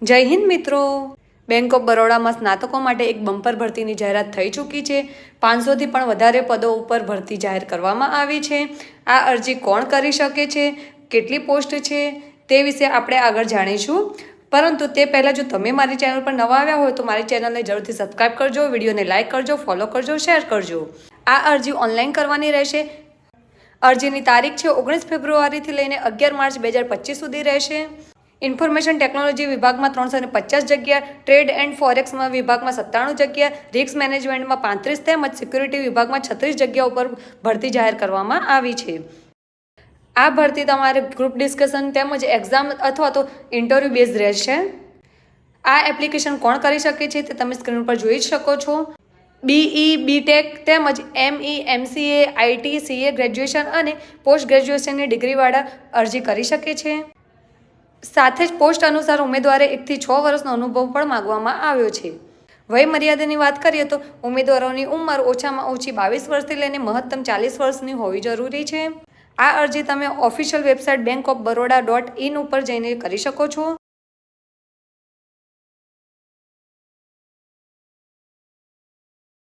જય હિન્દ મિત્રો। Bank of બરોડામાં સ્નાતકો માટે એક બમ્પર ભરતીની જાહેરાત થઈ ચૂકી છે। 500થી પણ વધારે પદો ઉપર ભરતી જાહેર કરવામાં આવી છે। આ અરજી કોણ કરી શકે છે, કેટલી પોસ્ટ છે તે વિશે આપણે આગળ જાણીશું। પરંતુ તે પહેલાં જો તમે મારી ચેનલ પર નવા આવ્યા હોય તો મારી ચેનલને જરૂરથી સબસ્ક્રાઈબ કરજો, વિડીયોને લાઇક કરજો, ફોલો કરજો, શેર કરજો। આ અરજી ઓનલાઈન કરવાની રહેશે। અરજીની તારીખ છે 19 ફેબ્રુઆરીથી લઈને 11 માર્ચ 2025 સુધી રહેશે। ઇન્ફોર્મેશન ટેકનોલોજી વિભાગમાં 350 જગ્યા, ટ્રેડ એન્ડ ફોરેક્સમાં વિભાગમાં 97 જગ્યા, રિસ્ક મેનેજમેન્ટમાં 35 તેમજ સિક્યુરિટી વિભાગમાં 36 જગ્યા ઉપર ભરતી જાહેર કરવામાં આવી છે। આ ભરતી તમારે ગ્રુપ ડિસ્કશન તેમજ એક્ઝામ અથવા તો ઇન્ટરવ્યૂ બેઝ રહેશે। આ એપ્લિકેશન કોણ કરી શકે છે તે તમે સ્ક્રીન પર જોઈ શકો છો। BE, BTech તેમજ ME, MCA, IT, CA graduation અને પોસ્ટ ગ્રેજ્યુએશનની ડિગ્રીવાળા અરજી કરી શકે છે। સાથે જ પોસ્ટ અનુસાર ઉમેદવારે 1 થી 6 વર્ષનો અનુભવ પણ માંગવામાં આવ્યો છે। વય મર્યાદાની વાત કરીએ તો ઉમેદવારોની ઉંમર ઓછામાં ઓછી 22 વર્ષથી લઈને મહત્તમ 40 વર્ષની હોવી જરૂરી છે। આ અરજી તમે ઓફિશિયલ વેબસાઇટ bankofbaroda.in ઉપર જઈને કરી શકો છો।